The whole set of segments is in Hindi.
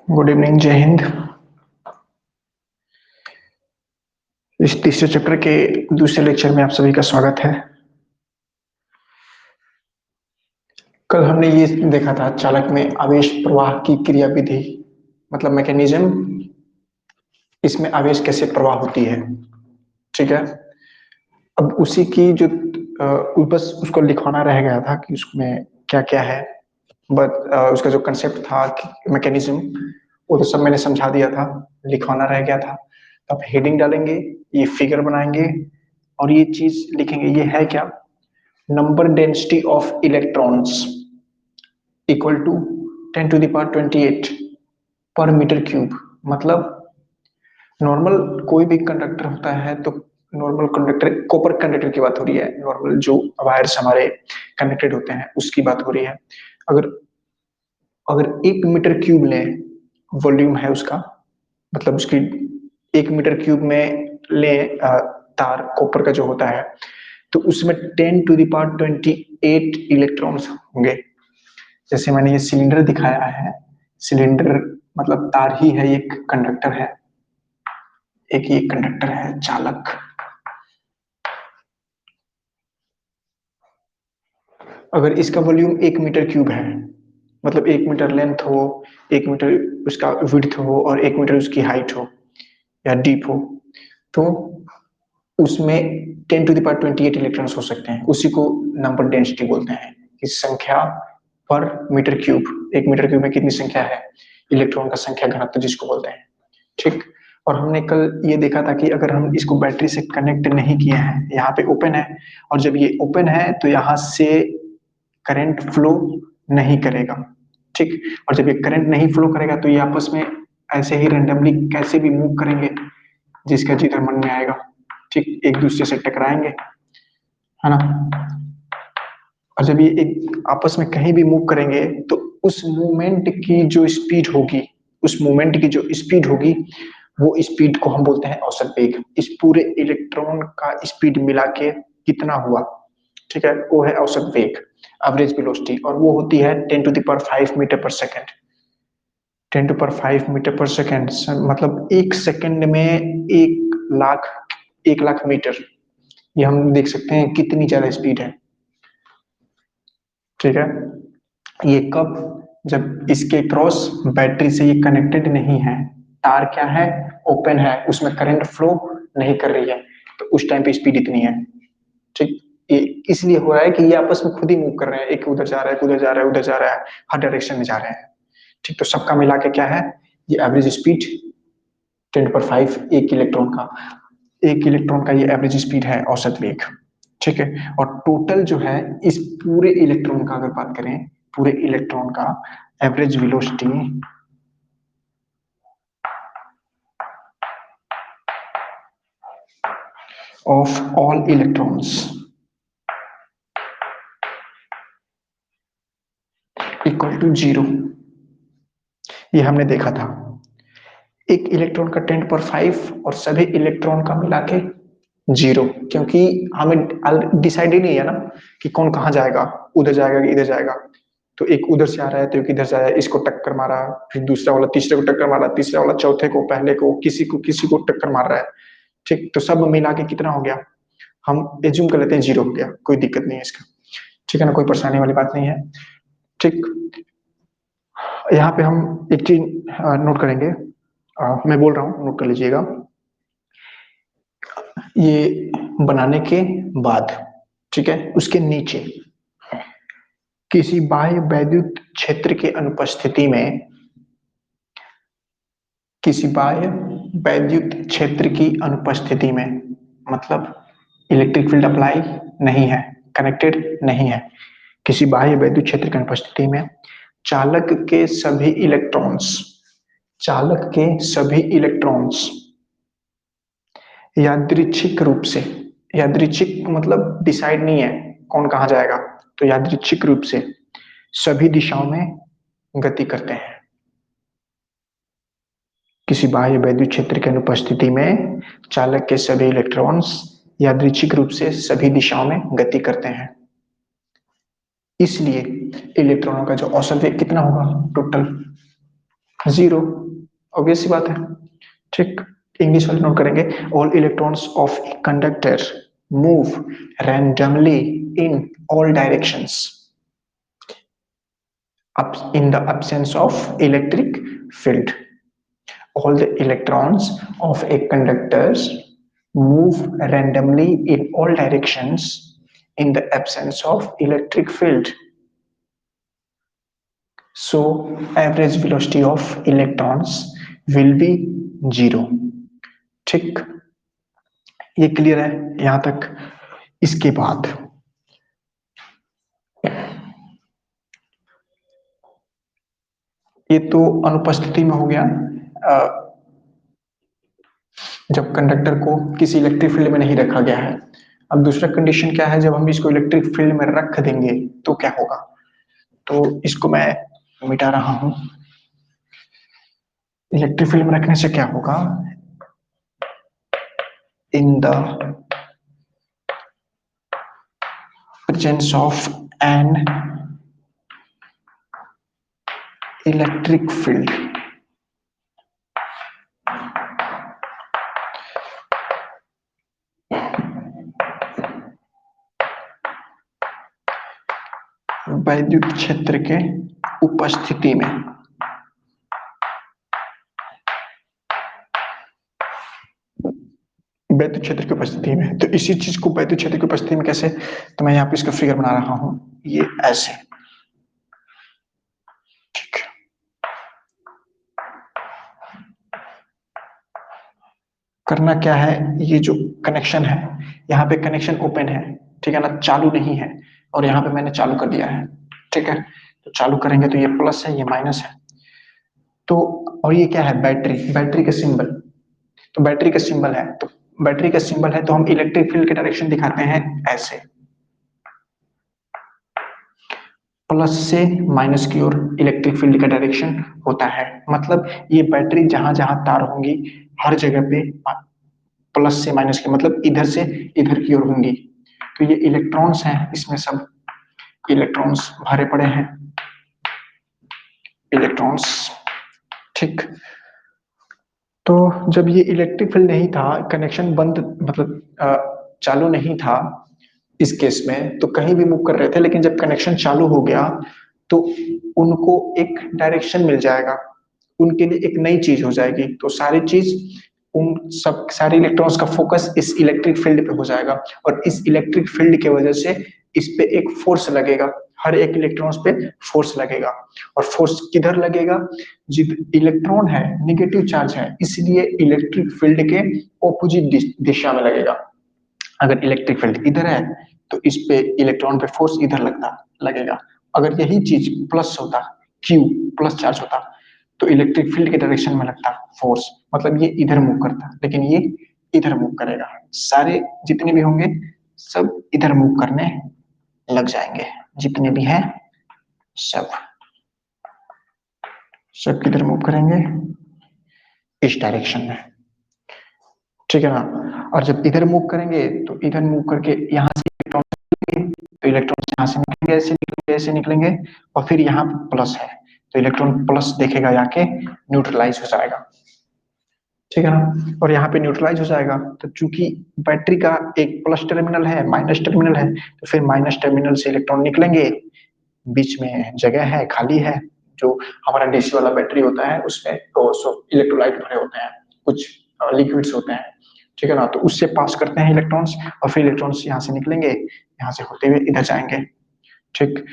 गुड इवनिंग, जय हिंद। इस तीसरे चक्र के दूसरे लेक्चर में आप सभी का स्वागत है। कल हमने ये देखा था चालक में आवेश प्रवाह की क्रियाविधि, मतलब मैकेनिज्म, इसमें आवेश कैसे प्रवाह होती है। ठीक है। अब उसी की जो बस उसको लिखवाना रह गया था कि उसमें क्या क्या है। बट उसका जो कंसेप्ट था मैकेनिज्म, वो तो सब मैंने समझा दिया था, लिखवाना रह गया था। तो अब हेडिंग डालेंगे, ये फिगर बनाएंगे और ये चीज लिखेंगे। ये है क्या? Number density of electrons equal to 10⁻28 पर मीटर क्यूब। मतलब नॉर्मल कोई भी कंडक्टर होता है तो नॉर्मल कंडक्टर, कॉपर कंडक्टर की बात हो रही है, नॉर्मल जो वायर्स हमारे कनेक्टेड होते हैं उसकी बात हो रही है। अगर अगर 1 मीटर क्यूब लें, वॉल्यूम है उसका, मतलब उसकी 1 मीटर क्यूब में लें तार कॉपर का जो होता है, तो उसमें 10⁻28 इलेक्ट्रॉन्स होंगे। जैसे मैंने ये सिलेंडर दिखाया है, सिलेंडर मतलब तार ही है, एक कंडक्टर है, एक ये कंडक्टर है चालक। अगर इसका वॉल्यूम 1 मीटर क्यूब है, मतलब 1 मीटर लेंथ हो, 1 मीटर उसका विड्थ हो और 1 मीटर उसकी हाइट हो या डीप हो, तो उसमें 10⁻28 इलेक्ट्रॉन्स हो सकते हैं। उसी को नंबर डेंसिटी बोलते हैं, कि संख्या पर मीटर क्यूब। 1 मीटर क्यूब में कितनी संख्या है, इलेक्ट्रॉन का संख्या घनत्व जिसको बोलते हैं। ठीक। और हमने कल ये देखा था कि अगर हम इसको बैटरी से कनेक्ट नहीं किए हैं, यहाँ पे ओपन है, और जब ये ओपन है तो यहाँ से करंट फ्लो नहीं करेगा। ठीक। और जब ये करंट नहीं फ्लो करेगा तो ये आपस में ऐसे ही रेंडमली कैसे भी मूव करेंगे, जिसका जिधर मन में आएगा। ठीक, एक दूसरे से टकराएंगे, है ना। और जब ये एक आपस में कहीं भी मूव करेंगे तो उस मूवमेंट की जो स्पीड होगी, उस मूवमेंट की जो स्पीड होगी, वो स्पीड को हम बोलते हैं औसत वेग। इस पूरे इलेक्ट्रॉन का स्पीड मिला के कितना हुआ, ठीक है, वो है औसत वेग, एवरेज वेलोसिटी। और वो होती है 10⁵मीटर पर सेकेंड। 10⁵मीटर पर सेकेंड मतलब 1 सेकेंड में 1 लाख, 1 लाख मीटर। ये हम देख सकते हैं कितनी ज्यादा स्पीड है। ठीक है। ये कब? जब इसके क्रॉस बैटरी से ये कनेक्टेड नहीं है, तार क्या है, ओपन है, उसमें करंट फ्लो नहीं कर रही है, तो उस टाइम पे स्पीड इतनी है। ठीक। ये इसलिए हो रहा है कि ये आपस में खुद ही मूव कर रहे हैं, एक उधर जा रहा है, उधर जा रहा है, उधर जा रहा है, हर डायरेक्शन में जा रहे हैं। ठीक, तो सबका मिला के क्या है, ये एवरेज स्पीड 10⁵, एक इलेक्ट्रॉन का ये एवरेज स्पीड है, औसत वेग। ठीक है। और टोटल जो है इस पूरे इलेक्ट्रॉन का अगर बात करें, पूरे इलेक्ट्रॉन का average velocity of all electrons equal to 0। ये हमने देखा था, एक इलेक्ट्रॉन का 10⁵ और सभी इलेक्ट्रॉन का मिला के 0, क्योंकि हमें डिसाइड ही नहीं है ना कि कौन कहाँ जाएगा, उधर जाएगा कि इधर जाएगा। तो एक उधर से आ रहा है तो एक इधर से आया, इसको टक्कर मारा, फिर दूसरा वाला तीसरे को टक्कर मारा, तीसरा वाला चौथे को, पहले को किसी को टक्कर मार रहा है। ठीक, तो सब मिला के कितना हो गया, हम एज्यूम कर लेते हैं 0 हो गया, कोई दिक्कत नहीं है इसका। ठीक है ना, कोई परेशानी वाली बात नहीं है। ठीक। यहाँ पे हम एक चीज नोट करेंगे, मैं बोल रहा हूँ, नोट कर लीजिएगा। ये बनाने के बाद, ठीक है, उसके नीचे किसी बाह्य वैद्युत क्षेत्र की अनुपस्थिति में, किसी बाह्य वैद्युत क्षेत्र की अनुपस्थिति में, मतलब इलेक्ट्रिक फील्ड अप्लाई नहीं है, कनेक्टेड नहीं है, किसी बाह्य वैद्युत क्षेत्र की अनुपस्थिति में चालक के सभी इलेक्ट्रॉन्स, चालक के सभी इलेक्ट्रॉन्स यादृच्छिक रूप से, यादृच्छिक मतलब डिसाइड नहीं है कौन कहाँ जाएगा, तो यादृच्छिक रूप से सभी दिशाओं में गति करते हैं। किसी बाह्य वैद्युत क्षेत्र की अनुपस्थिति में चालक के सभी इलेक्ट्रॉन्स यादृच्छिक रूप से सभी दिशाओं में गति करते हैं। इसलिए इलेक्ट्रॉनों का जो औसत वेग कितना होगा टोटल, जीरो, ऑब्वियस सी बात है। ठीक, इंग्लिश वाले नोट करेंगे, all electrons of a conductor move randomly in all directions in the absence of electric field. All the electrons of a conductor move randomly in all directions in the absence of electric field. So average velocity of electrons will be zero. ठीक, ये क्लियर है यहां तक। इसके बाद ये तो अनुपस्थिति में हो गया, जब कंडक्टर को किसी इलेक्ट्रिक फील्ड में नहीं रखा गया है। अब दूसरा कंडीशन क्या है, जब हम इसको इलेक्ट्रिक फील्ड में रख देंगे तो क्या होगा। तो इसको मैं मिटा रहा हूं। इलेक्ट्रिक फील्ड में रखने से क्या होगा, in the presence of an electric field, वैद्युत क्षेत्र के उपस्थिति में, वैद्युत क्षेत्र की उपस्थिति में। तो इसी चीज को वैद्युत क्षेत्र की उपस्थिति में कैसे, तो मैं यहाँ पे इसका फिगर बना रहा हूं, ये ऐसे। ठीक, करना क्या है, ये जो कनेक्शन है यहाँ पे कनेक्शन ओपन है, ठीक है ना, चालू नहीं है, और यहाँ पे मैंने चालू कर दिया है। ठीक है, तो चालू करेंगे तो ये प्लस है, ये माइनस है। तो और ये क्या है, बैटरी, बैटरी का सिंबल। तो बैटरी का सिंबल है, तो बैटरी का सिंबल है तो हम इलेक्ट्रिक फील्ड के डायरेक्शन दिखाते हैं ऐसे, प्लस से माइनस की ओर इलेक्ट्रिक फील्ड का डायरेक्शन होता है। मतलब ये बैटरी जहां जहां तार होंगी हर जगह पे प्लस से माइनस की, मतलब इधर से इधर की ओर होंगी। तो ये इलेक्ट्रॉन्स हैं, इसमें सब इलेक्ट्रॉन्स भरे पड़े हैं, इलेक्ट्रॉन्स। ठीक, तो जब ये इलेक्ट्रिक फील्ड नहीं था, कनेक्शन बंद, मतलब चालू नहीं था इस केस में, तो कहीं भी मूव कर रहे थे, लेकिन जब कनेक्शन चालू हो गया तो उनको एक डायरेक्शन मिल जाएगा, उनके लिए एक नई चीज हो जाएगी। तो सारी चीज, उन सब सारे इलेक्ट्रॉन्स का फोकस इस इलेक्ट्रिक फील्ड पे हो जाएगा, और इस इलेक्ट्रिक फील्ड की वजह से इस पे एक फोर्स लगेगा, हर एक इलेक्ट्रॉन्स पे फोर्स लगेगा। और फोर्स किधर लगेगा, जिध इलेक्ट्रॉन है निगेटिव चार्ज है, इसलिए इलेक्ट्रिक फील्ड के ऑपोजिट दिशा में लगेगा। अगर इलेक्ट्रिक फील्ड इधर है तो इस पे इलेक्ट्रॉन पे फोर्स इधर लगेगा। अगर यही चीज प्लस होता, क्यू प्लस चार्ज होता, तो इलेक्ट्रिक फील्ड के डायरेक्शन में लगता फोर्स, मतलब ये इधर मूव करता, लेकिन ये इधर मूव करेगा। सारे जितने भी होंगे सब इधर मूव करने लग जाएंगे, जितने भी हैं सब, सब किधर मूव करेंगे, इस डायरेक्शन में। ठीक है ना, और जब इधर मूव करेंगे तो इधर मूव करके यहाँ से इलेक्ट्रॉन, तो इलेक्ट्रॉन यहाँ से निकलेंगे, ऐसे निकलेंगे, ऐसे निकलेंगे, और फिर यहाँ प्लस है तो इलेक्ट्रॉन प्लस देखेगा जाके न्यूट्रलाइज हो जाएगा। ठीक है ना, और यहाँ पे न्यूट्रलाइज हो जाएगा। तो चूंकि बैटरी का एक प्लस टर्मिनल है, माइनस टर्मिनल है, तो फिर माइनस टर्मिनल से इलेक्ट्रॉन निकलेंगे, बीच में जगह है, खाली है। जो हमारा डीसी वाला बैटरी होता है उसमें तो इलेक्ट्रोलाइट भरे होते हैं, कुछ लिक्विड्स होते हैं। ठीक है ना, तो उससे पास करते हैं इलेक्ट्रॉन्स, और फिर इलेक्ट्रॉन्स यहाँ से निकलेंगे, यहाँ से होते हुए इधर जाएंगे। ठीक,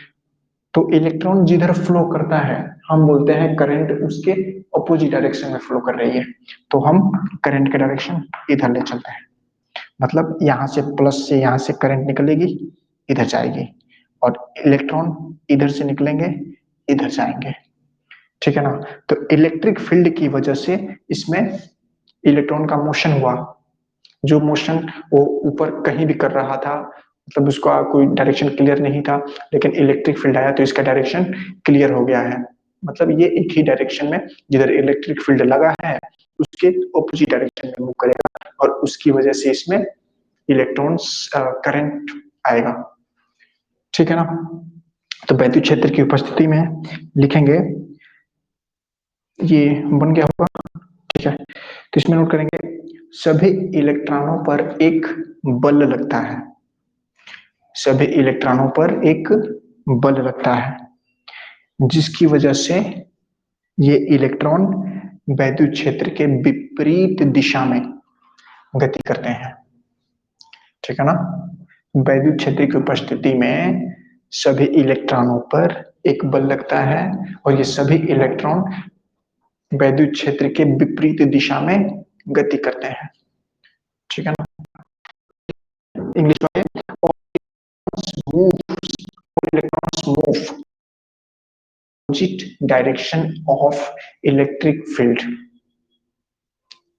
तो इलेक्ट्रॉन जिधर फ्लो करता है हम बोलते हैं करंट उसके अपोजिट डायरेक्शन में फ्लो कर रही है, तो हम करंट के डायरेक्शन इधर ले चलते हैं। मतलब यहाँ से प्लस से यहाँ से करंट निकलेगी, इधर जाएगी, और इलेक्ट्रॉन इधर से निकलेंगे, इधर जाएंगे। ठीक है ना, तो इलेक्ट्रिक फील्ड की वजह से इसमें इलेक्ट्रॉन का मोशन हुआ, जो मोशन वो ऊपर कहीं भी कर रहा था, मतलब उसका कोई डायरेक्शन क्लियर नहीं था, लेकिन इलेक्ट्रिक फील्ड आया तो इसका डायरेक्शन क्लियर हो गया है। मतलब ये एक ही डायरेक्शन में जिधर इलेक्ट्रिक फील्ड लगा है उसके ऑपोजिट डायरेक्शन में मूव करेगा, और उसकी वजह से इसमें इलेक्ट्रॉन्स करंट आएगा। ठीक है ना, तो वैद्युत क्षेत्र की उपस्थिति में लिखेंगे ये बन गया होगा, ठीक है। तो इसमें नोट करेंगे, सभी इलेक्ट्रॉनों पर एक बल लगता है, सभी इलेक्ट्रॉनों पर एक बल लगता है, जिसकी वजह से ये इलेक्ट्रॉन वैद्युत क्षेत्र के विपरीत दिशा में गति करते हैं, ठीक है ना। वैद्युत क्षेत्र की उपस्थिति में सभी इलेक्ट्रॉनों पर एक बल लगता है और ये सभी इलेक्ट्रॉन वैद्युत क्षेत्र के विपरीत दिशा में गति करते हैं, ठीक है ना। इंग्लिश में electrons move opposite direction of electric field,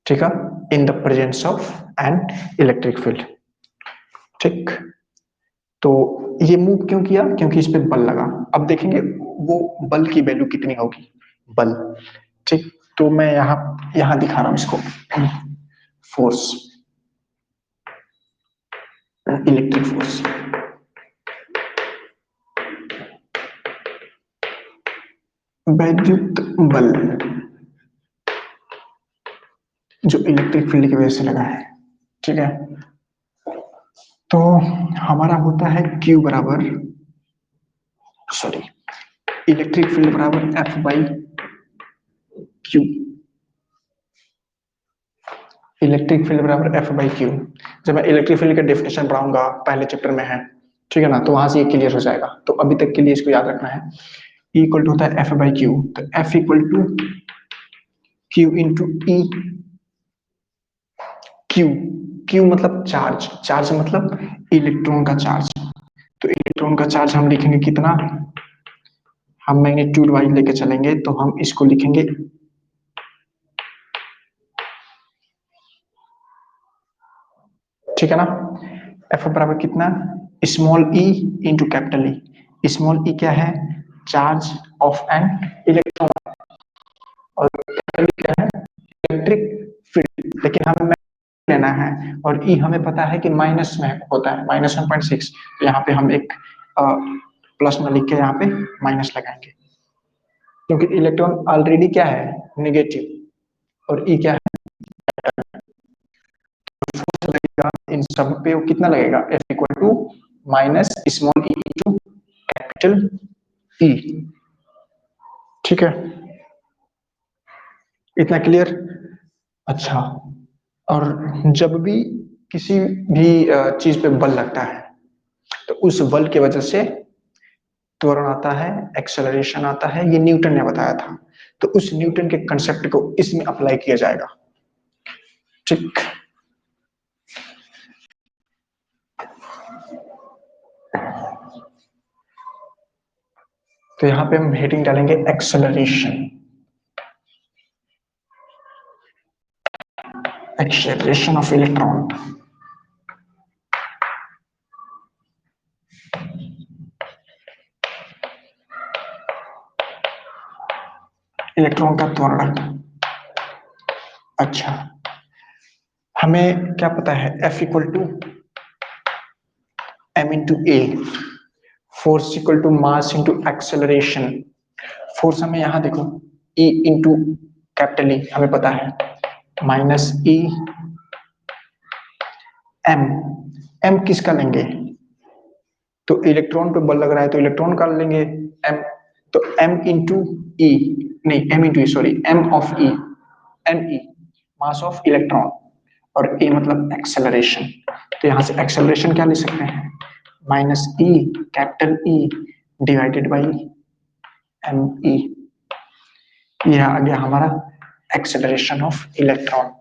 ठीक है, in the presence of an electric field, ठीक। तो ये मूव क्यों किया, क्योंकि इस पे बल लगा। अब देखेंगे वो बल की वैल्यू कितनी होगी, बल, ठीक। तो मैं यहां दिखा रहा हूं इसको, फोर्स, इलेक्ट्रिक फोर्स, वैद्युत बल जो इलेक्ट्रिक फील्ड की वजह से लगा है, ठीक है। तो हमारा होता है Q बराबर, सॉरी, इलेक्ट्रिक फील्ड बराबर F by Q, electric field बराबर F बाई क्यू। जब मैं इलेक्ट्रिक फील्ड का डेफिनेशन पढ़ाऊंगा, पहले चैप्टर में है, ठीक है ना, तो वहां से ये क्लियर हो जाएगा। तो अभी तक के लिए इसको याद रखना है, E इक्वल टू होता है F बाई क्यू, तो F equal to q into E, q, q मतलब चार्ज, चार्ज मतलब इलेक्ट्रॉन का चार्ज। तो इलेक्ट्रॉन का चार्ज हम लिखेंगे कितना, हम मैग्नीट्यूड वाइज लेके चलेंगे, तो हम इसको लिखेंगे, ठीक है ना। एफ बराबर कितना, small e into capital E. Small e क्या है, चार्ज ऑफ एन इलेक्ट्रॉन, और कैपिटल ई क्या है, इलेक्ट्रिक फील्ड। लेकिन हमें लेना है और ई हमें पता है कि माइनस में होता है, -1.6। तो यहाँ पे हम एक प्लस में लिख के यहाँ पे माइनस लगाएंगे, क्योंकि इलेक्ट्रॉन ऑलरेडी क्या है, नेगेटिव, और ई क्या है, लगेगा इन सब पे, वो कितना लगेगा, F equal to minus small e into capital E, ठीक है, इतना क्लियर। अच्छा, और जब भी किसी भी चीज पे बल लगता है, तो उस बल की वजह से त्वरण आता है, एक्सेलरेशन आता है, ये न्यूटन ने बताया था। तो उस न्यूटन के कंसेप्ट को इसमें अप्लाई किया जाएगा, ठीक। तो यहाँ पे हम हेडिंग डालेंगे acceleration, acceleration of electron. Electron का त्वरण, अच्छा, हमें क्या पता है, F equal to m into a, force equal to mass into acceleration. Force हमें यहां देखो, E इंटू कैपिटल ई हमें पता है, माइनस ई एम, एम किसका लेंगे, तो इलेक्ट्रॉन पे बल लग रहा है तो इलेक्ट्रॉन का लेंगे एम, तो एम इंटू ई, नहीं m into e, sorry, m of e, m e mass of electron, और ए मतलब एक्सेलरेशन। तो यहां से एक्सेलरेशन क्या ले सकते हैं, minus e capital E divided by m e, यह आ गया हमारा एक्सेलरेशन ऑफ इलेक्ट्रॉन,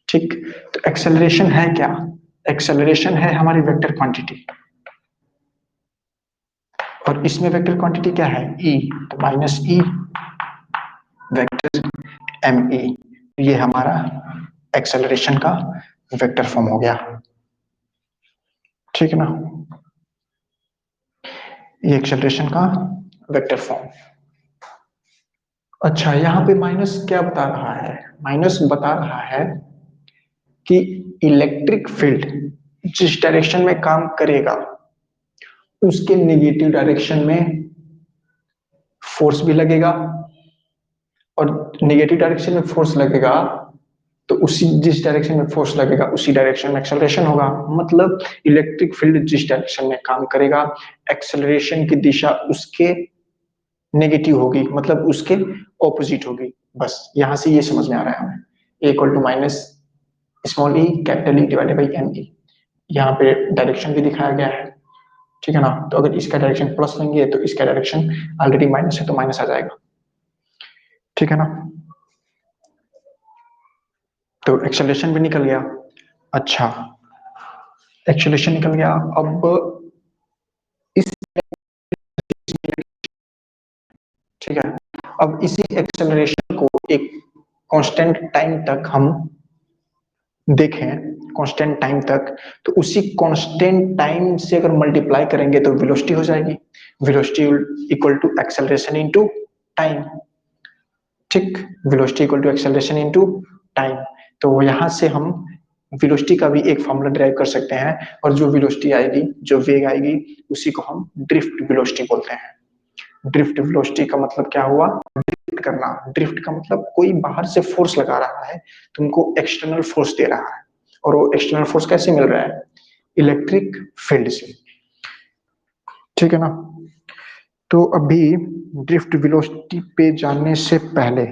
ठीक। तो एक्सेलरेशन है क्या, एक्सेलरेशन है हमारी वेक्टर क्वांटिटी, और इसमें वेक्टर क्वांटिटी क्या है, ई, तो minus e vector m e, ये हमारा एक्सेलरेशन का वेक्टर फॉर्म हो गया, ठीक है ना, ये एक्सेलरेशन का वेक्टर फॉर्म। अच्छा, यहाँ पे माइनस क्या बता रहा है, माइनस बता रहा है कि इलेक्ट्रिक फील्ड जिस डायरेक्शन में काम करेगा उसके नेगेटिव डायरेक्शन में फोर्स भी लगेगा और नेगेटिव डायरेक्शन में फोर्स लगेगा तो उसी जिस डायरेक्शन में फोर्स लगेगा उसी डायरेक्शन में एक्सेलरेशन होगा। मतलब इलेक्ट्रिक फील्ड जिस डायरेक्शन में काम करेगा एक्सेलरेशन की दिशा उसके नेगेटिव होगी, मतलब उसके ऑपोजिट होगी। बस यहां से ये समझ में आ रहा है हमें, a equal to minus small e capital E divided by m e. यहाँ पे डायरेक्शन भी दिखाया गया है, ठीक है ना। तो अगर इसका डायरेक्शन प्लस लेंगे तो इसका डायरेक्शन ऑलरेडी माइनस है तो माइनस आ जाएगा, ठीक है ना। तो एक्सेलरेशन भी निकल गया। अच्छा, एक्सेलरेशन निकल गया। अब इस, ठीक है, अब इसी एक्सेलरेशन को एक कांस्टेंट टाइम तक हम देखें, कांस्टेंट टाइम तक, तो उसी कांस्टेंट टाइम से अगर मल्टीप्लाई करेंगे तो वेलोसिटी हो जाएगी। Velocity equal to acceleration into time, ठीक। Velocity equal to acceleration into time. तो यहां से हम वेलोसिटी का भी एक फॉर्मूला ड्राइव कर सकते हैं, और जो वेलोसिटी आएगी, जो वेग आएगी, उसी को हम ड्रिफ्ट वेलोसिटी बोलते हैं। ड्रिफ्ट वेलोसिटी का मतलब क्या हुआ, ड्रिफ्ट करना। ड्रिफ्ट का मतलब कोई बाहर से फोर्स लगा रहा है, तुमको एक्सटर्नल फोर्स दे रहा है, और वो एक्सटर्नल फोर्स कैसे मिल रहा है, इलेक्ट्रिक फील्ड से, ठीक है ना। तो अभी ड्रिफ्ट वेलोसिटी पे जाने से पहले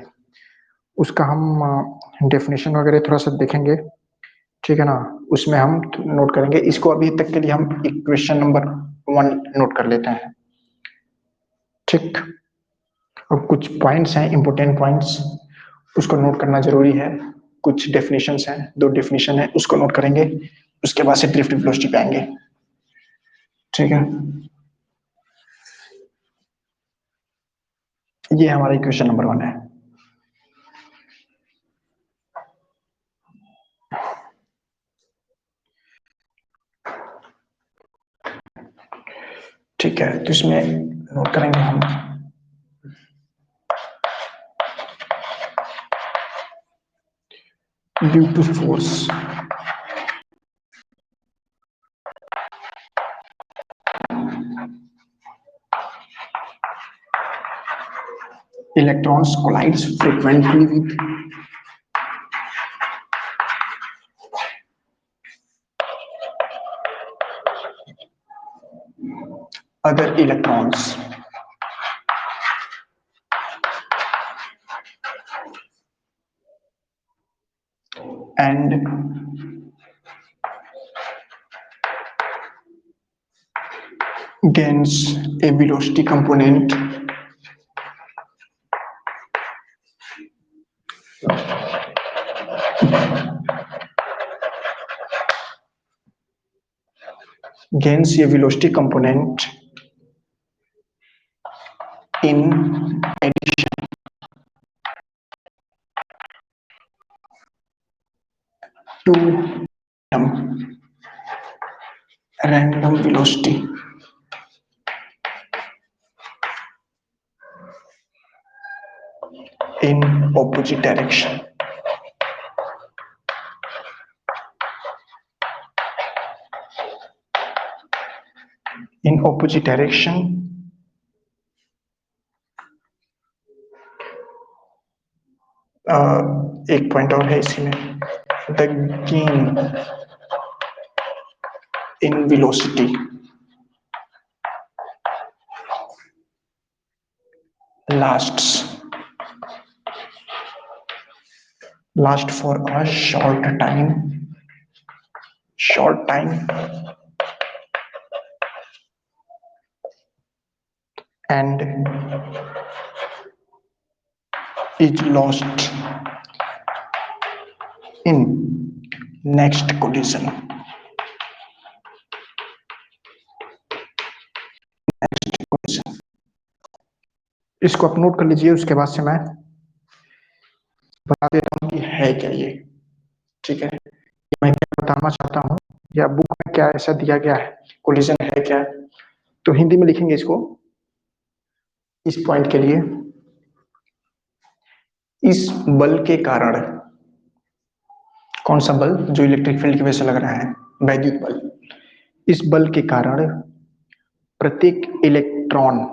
उसका हम डेफिनेशन वगैरह थोड़ा सा देखेंगे, ठीक है ना। उसमें हम नोट करेंगे इसको, अभी तक के लिए हम इक्वेशन नंबर 1 नोट कर लेते हैं, ठीक। अब कुछ पॉइंट्स हैं, इंपोर्टेंट पॉइंट्स, उसको नोट करना जरूरी है। कुछ डेफिनेशंस हैं, 2 डेफिनेशन है, उसको नोट करेंगे, उसके बाद से ड्रिफ्ट वेलोसिटी पे आएंगे, ठीक है। ये हमारा इक्वेशन नंबर 1 है। ठीक है, तो इसमें नोट करेंगे हम due to force electrons collides frequently with other electrons and gains a velocity component gains a velocity component in addition to random velocity in opposite direction. In opposite direction, एक पॉइंट और है इसी में, the gain in velocity last for a short time and is lost in next collision. इसको आप नोट कर लीजिए, उसके बाद से मैं बता देता हूँ कि है क्या ये, ठीक है। मैं क्या बताना चाहता हूँ या बुक में क्या ऐसा दिया गया है, कोलिजन है क्या, तो हिंदी में लिखेंगे इसको इस पॉइंट के लिए। इस बल के कारण, कौन सा बल, जो इलेक्ट्रिक फील्ड की वजह से लग रहा है, वैद्युत बल, इस बल के कारण प्रत्येक इलेक्ट्रॉन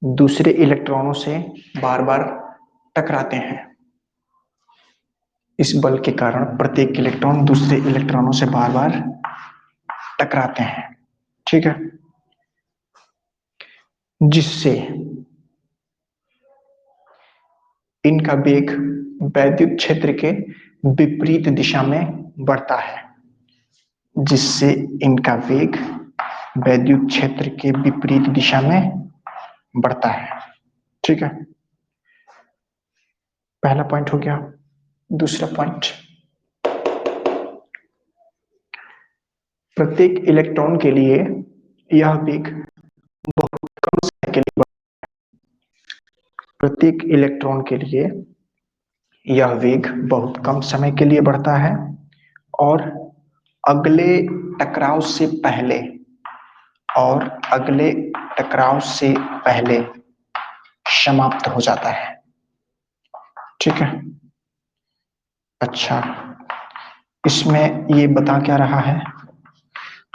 दूसरे इलेक्ट्रॉनों से बार बार टकराते हैं। इस बल के कारण प्रत्येक इलेक्ट्रॉन दूसरे इलेक्ट्रॉनों से बार बार टकराते हैं, ठीक है, जिससे इनका वेग वैद्युत क्षेत्र के विपरीत दिशा में बढ़ता है। जिससे इनका वेग वैद्युत क्षेत्र के विपरीत दिशा में बढ़ता है, ठीक है। पहला पॉइंट हो गया। दूसरा पॉइंट, प्रत्येक इलेक्ट्रॉन के लिए यह वेग बहुत कम समय के लिए प्रत्येक इलेक्ट्रॉन के लिए यह वेग बहुत कम समय के लिए बढ़ता है और अगले टकराव से पहले और अगले टकराव से पहले समाप्त हो जाता है, ठीक है। अच्छा, इसमें ये बता क्या रहा है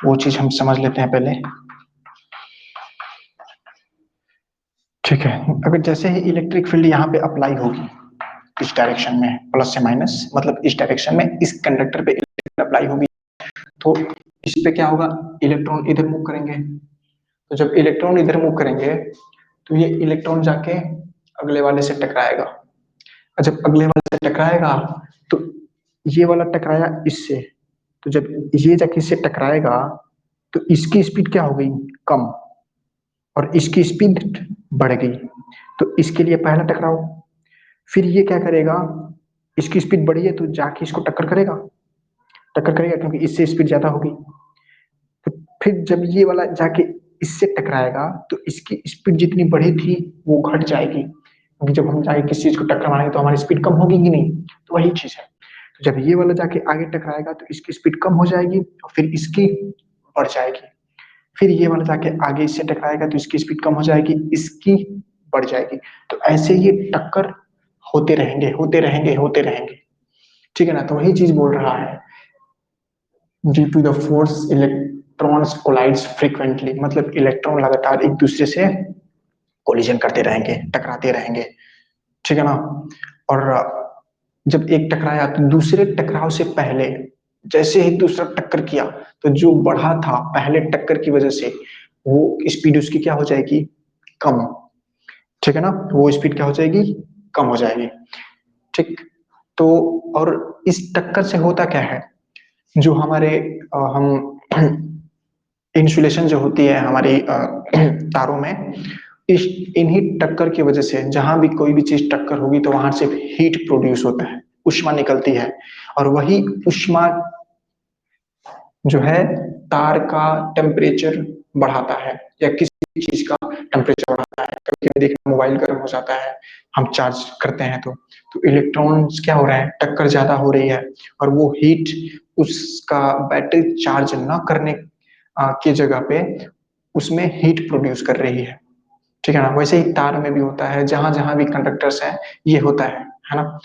वो चीज हम समझ लेते हैं पहले, ठीक है। अगर जैसे ही इलेक्ट्रिक फील्ड यहाँ पे अप्लाई होगी इस डायरेक्शन में, प्लस से माइनस, मतलब इस डायरेक्शन में इस कंडक्टर पे इलेक्ट्रिक अप्लाई होगी, तो इस पे क्या होगा, इलेक्ट्रॉन इधर मूव करेंगे। तो जब इलेक्ट्रॉन इधर मूव करेंगे तो ये इलेक्ट्रॉन जाके अगले वाले से टकराएगा, और जब अगले वाले से टकराएगा तो ये वाला टकराया इससे, तो जब ये जाके इससे टकराएगा तो इसकी स्पीड क्या हो गई, कम, और इसकी स्पीड बढ़ गई। तो इसके लिए पहला टकराव, फिर ये क्या करेगा, इसकी स्पीड बढ़ी है तो जाके इसको टक्कर करेगा क्योंकि इससे स्पीड ज्यादा होगी। तो फिर जब ये वाला जाके इससे टकराएगा तो इसकी स्पीड जितनी बढ़ी थी वो घट जाएगी, क्योंकि जब हम जाके किसी चीज को टक्कर मारेंगे तो हमारी स्पीड कम होगी कि नहीं, तो वही चीज है। तो जब ये वाला जाके आगे टकराएगा तो इसकी स्पीड कम हो जाएगी और फिर इसकी बढ़ जाएगी। फिर ये वाला जाके आगे इससे टकराएगा तो इसकी स्पीड कम हो जाएगी, इसकी बढ़ जाएगी। तो ऐसे ये टक्कर होते रहेंगे होते रहेंगे होते रहेंगे, ठीक है ना। तो वही चीज बोल रहा है, due to the force electrons collides frequently, मतलब इलेक्ट्रॉन लगातार एक दूसरे से कोलिजन करते रहेंगे, टकराते रहेंगे, ठीक है ना। और जब एक टकराया तो दूसरे टकराव से पहले जैसे ही दूसरा टक्कर किया तो जो बढ़ा था पहले टक्कर की वजह से वो स्पीड उसकी क्या हो जाएगी, कम, ठीक है ना। वो स्पीड क्या हो जाएगी, कम हो जाएगी, ठीक। तो और इस टक्कर से होता क्या है, जो हमारे हम इंसुलेशन जो होती है हमारी तारों में, इस इन्हीं टक्कर की वजह से जहां भी कोई भी चीज टक्कर होगी तो वहां से हीट प्रोड्यूस होता है, उष्मा निकलती है, और वही उष्मा जो है तार का टेम्परेचर बढ़ाता है या किसी चीज का टेम्परेचर बढ़ाता है। कभी कभी देखना मोबाइल गर्म हो जाता है, हम चार्ज करते हैं तो इलेक्ट्रॉन्स क्या हो रहे हैं, टक्कर ज्यादा हो रही है, और वो हीट उसका बैटरी चार्ज न करने की जगह पे उसमें हीट प्रोड्यूस कर रही है, ठीक है ना। वैसे ही तार में भी होता है, जहां जहां भी कंडक्टर्स है ये होता है ना।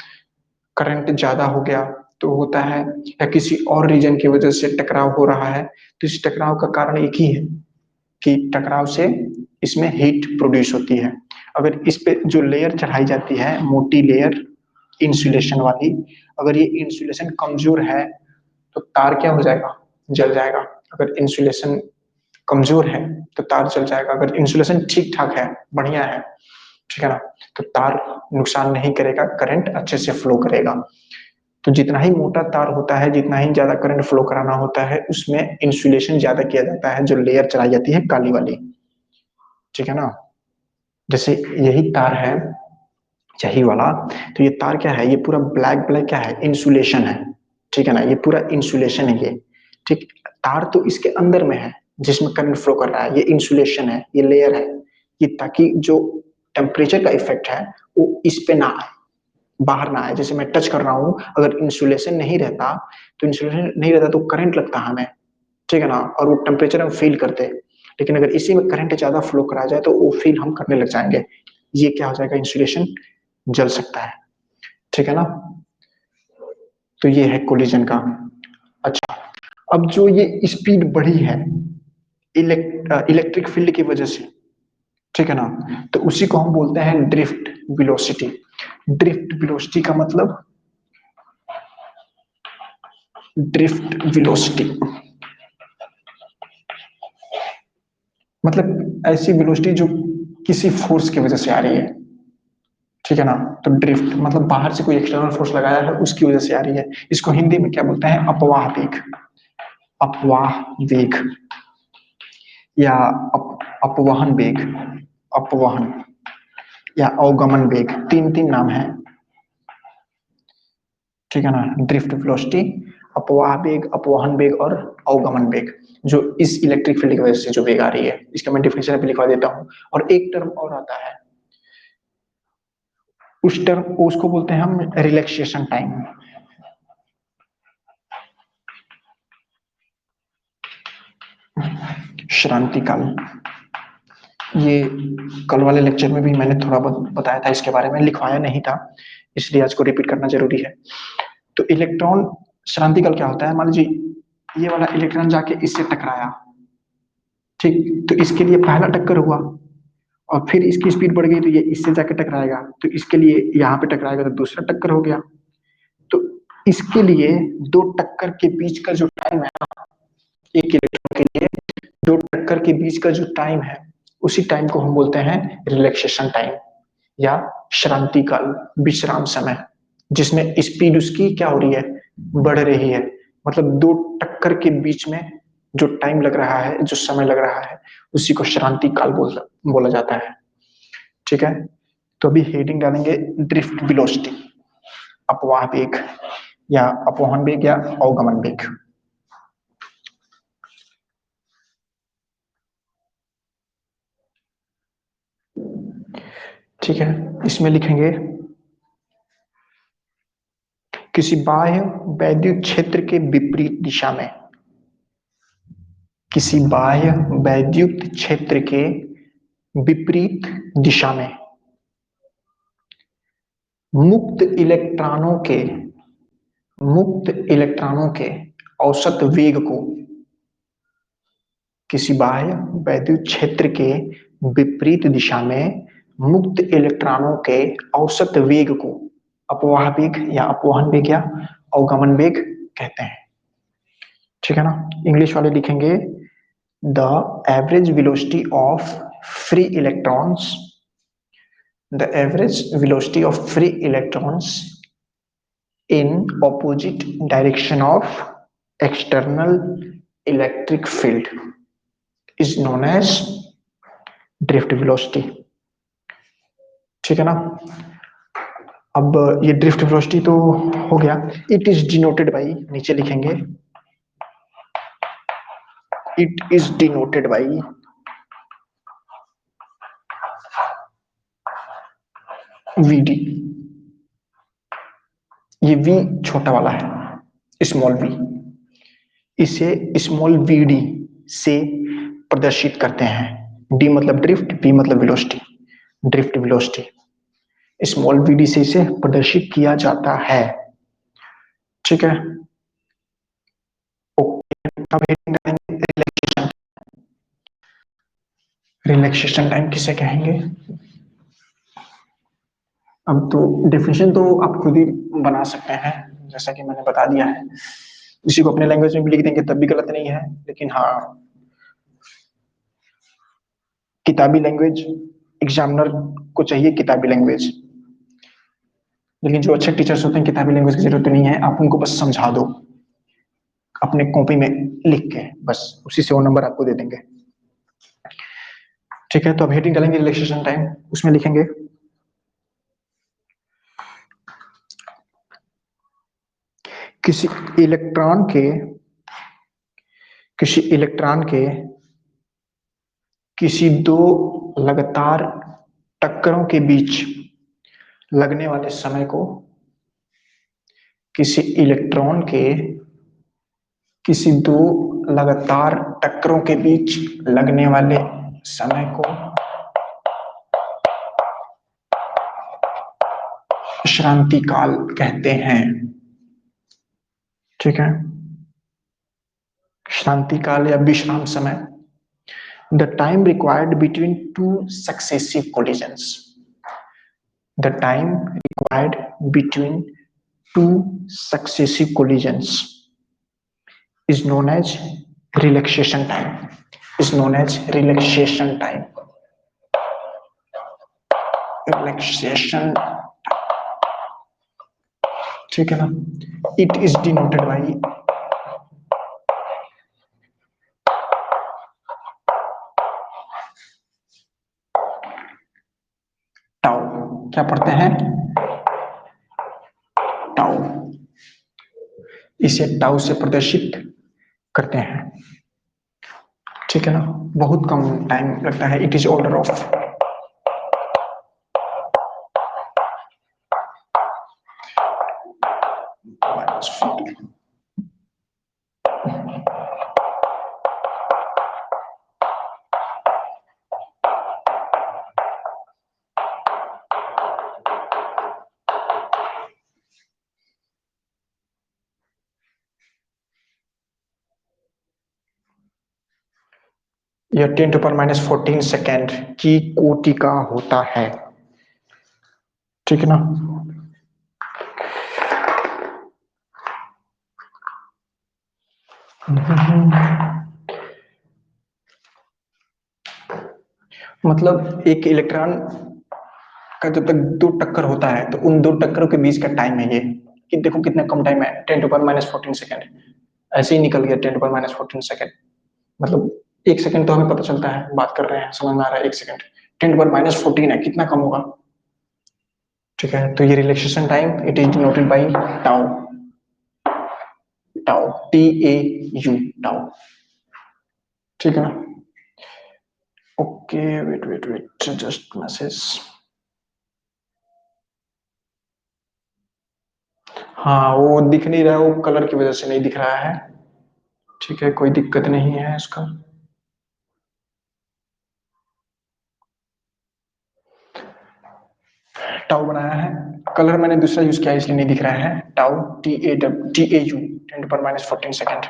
करंट ज्यादा हो गया तो होता है, या किसी और रीजन की वजह से टकराव हो रहा है तो इस टकराव का कारण एक ही है कि टकराव से इसमें हीट प्रोड्यूस होती है। अगर इस पे जो लेयर चढ़ाई जाती है मोटी लेयर इंसुलेशन वाली, अगर ये इंसुलेशन कमजोर है तो तार क्या हो जाएगा, जल जाएगा। अगर इंसुलेशन कमजोर है तो तार जल जाएगा, अगर इंसुलेशन ठीक ठाक है, बढ़िया है, ठीक है ना, तो तार नुकसान नहीं करेगा, करंट अच्छे से फ्लो करेगा। तो जितना ही मोटा तार होता है, जितना ही ज्यादा करंट फ्लो कराना होता है, उसमें इंसुलेशन ज्यादा किया जाता है, जो लेयर चलाई जाती है काली वाली, ठीक है ना। जैसे यही तार है, यही वाला, तो ये तार क्या है, ये पूरा ब्लैक ब्लैक क्या है, इंसुलेशन है, ठीक है ना, ये पूरा इंसुलेशन है ये, ठीक। तार तो इसके अंदर में है जिसमें करंट फ्लो कर रहा है, ये इंसुलेशन है, ये लेयर है, ये ताकि जो टेम्परेचर का इफेक्ट है वो इस पे ना आए, बाहर ना आए। जैसे मैं टच कर रहा हूँ, अगर इंसुलेशन नहीं रहता तो इंसुलेशन नहीं रहता तो करंट लगता हमें, ठीक है ना, और वो टेम्परेचर हम फील करते। लेकिन अगर इसी में करंट ज्यादा फ्लो करा जाए तो वो फील हम करने लग जाएंगे, ये क्या हो जाएगा, इंसुलेशन जल सकता है, ठीक है ना। तो ये है कोलिजन का। अच्छा, अब जो ये स्पीड बढ़ी है इलेक्ट्रिक फील्ड की वजह से, ठीक है ना। तो उसी को हम बोलते हैं ड्रिफ्ट वेलोसिटी। ड्रिफ्ट वेलोसिटी का मतलब, ड्रिफ्ट वेलोसिटी मतलब ऐसी वेलोसिटी जो किसी फोर्स की वजह से आ रही है। ठीक है ना। तो ड्रिफ्ट मतलब बाहर से कोई एक्सटर्नल फोर्स लगाया है उसकी वजह से आ रही है। इसको हिंदी में क्या बोलते हैं? अपवाह वेग। अपवाह वेग या अपवहन वेग, अपवहन या अवगमन वेग, तीन तीन नाम है। ठीक है ना। ड्रिफ्ट वेलोसिटी, अपवाह वेग, अपवहन वेग और अवगमन वेग, जो इस इलेक्ट्रिक फील्ड की वजह से जो वेग आ रही है। इसका मैं डिफिनेशन अभी लिखवा देता हूँ। और एक टर्म और आता है, उस टर्म उसको बोलते हैं हम रिलैक्सेशन टाइम। श्रांति काल। ये कल वाले लेक्चर में भी मैंने थोड़ा बहुत बताया था, इसके बारे में लिखवाया नहीं था, इसलिए आज को रिपीट करना जरूरी है। तो इलेक्ट्रॉन श्रांति काल क्या होता है? मान लीजिए ये वाला इलेक्ट्रॉन जाके इससे टकराया, ठीक, तो इसके लिए पहला टक्कर हुआ, और फिर इसकी स्पीड बढ़ गई तो ये इससे जाके टकराएगा, तो इसके लिए यहाँ पे टकराएगा तो दूसरा टक्कर हो गया। तो इसके लिए दो टक्कर के बीच का जो टाइम है, एक इलेक्ट्रॉन के लिए दो टक्कर के बीच का जो टाइम है, उसी टाइम को हम बोलते हैं रिलैक्सेशन टाइम या श्रांति काल, विश्राम समय, जिसमें स्पीड उसकी क्या हो रही है? बढ़ रही है। मतलब दो टक्कर के बीच में जो टाइम लग रहा है, जो समय लग रहा है, उसी को श्रांति काल बोला जाता है। ठीक है। तो अभी हेडिंग डालेंगे ड्रिफ्ट वेलोसिटी, अपवाह वेग या अपवहन वेग या अवगमन वेग। ठीक है। इसमें लिखेंगे किसी बाह्य वैद्युत क्षेत्र के विपरीत दिशा में, किसी बाह्य वैद्युत क्षेत्र के विपरीत दिशा में मुक्त इलेक्ट्रॉनों के, मुक्त इलेक्ट्रॉनों के औसत वेग को, किसी बाह्य वैद्युत क्षेत्र के विपरीत दिशा में मुक्त इलेक्ट्रॉनों के औसत वेग को अपवाह वेग या अपवहन वेग या अवगमन वेग कहते हैं। ठीक है ना। इंग्लिश वाले लिखेंगे the average velocity of free electrons, the average velocity of free electrons in opposite direction of external electric field is known as drift velocity। ठीक है ना। अब ये ड्रिफ्ट वेलोसिटी तो हो गया। इट इज डिनोटेड बाई, नीचे लिखेंगे it is denoted by VD. ये वी छोटा वाला है, स्मॉल वी, इसे स्मॉल वीडी से प्रदर्शित करते हैं। डी मतलब ड्रिफ्ट, वी मतलब velocity, drift velocity small VD से इसे प्रदर्शित किया जाता है। ठीक है। अब रिलैक्सेशन, रिलैक्सेशन टाइम किसे कहेंगे? अब तो डेफिनेशन तो आप खुद ही बना सकते हैं, जैसा कि मैंने बता दिया है। इसी को अपने लैंग्वेज में भी लिख देंगे तब भी गलत नहीं है, लेकिन हाँ, किताबी लैंग्वेज एग्जामिनर को चाहिए, किताबी लैंग्वेज। लेकिन जो अच्छे टीचर्स होते हैं किताबी लैंग्वेज की जरूरत नहीं है, आप उनको बस समझा दो अपने कॉपी में लिख के, बस उसी से वो नंबर आपको दे देंगे। ठीक है। तो अब हेडिंग डालेंगे रिलैक्सेशन टाइम, उसमें लिखेंगे किसी इलेक्ट्रॉन के, किसी इलेक्ट्रॉन के किसी दो लगातार टक्करों के बीच लगने वाले समय को, किसी इलेक्ट्रॉन के किसी दो लगातार टक्करों के बीच लगने वाले समय को श्रांति काल कहते हैं। ठीक है। श्रांति काल या विश्राम समय The time required between two successive collisions. The time required between two successive collisions is known as relaxation time. Is known as relaxation time. Relaxation, ठीक है ना? It is denoted by tau. क्या पढ़ते हैं? टाउ. इसे टाउ से प्रदर्शित करते हैं. ठीक है ना? बहुत कम टाइम लगता है. इट इज ऑर्डर ऑफ यह 10⁻⁻14 सेकेंड की कोटि का होता है. ठीक है ना? मतलब एक इलेक्ट्रॉन का जब तक दो टक्कर होता है तो उन दो टक्करों के बीच का टाइम है ये, कि देखो कितना कम टाइम है, 10⁻⁻14 सेकेंड. ऐसे ही निकल गया 10⁻⁻14 सेकेंड. मतलब एक सेकंड तो हमें पता चलता है, बात कर रहे हैं, समझ में आ रहा है. एक सेकंड 10⁻⁻14 है, कितना कम होगा. ठीक है, तो ये relaxation time it is denoted by tau. Tau, TAU, tau. ठीक है ना? Okay, wait wait wait, just message. हाँ, वो दिख नहीं रहा है, वो कलर की वजह से नहीं दिख रहा है. ठीक है, कोई दिक्कत नहीं है इसका. टाउ बनाया है, कलर मैंने दूसरा यूज किया इसलिए नहीं दिख रहा है. Tau, TAU, 10⁻14 second.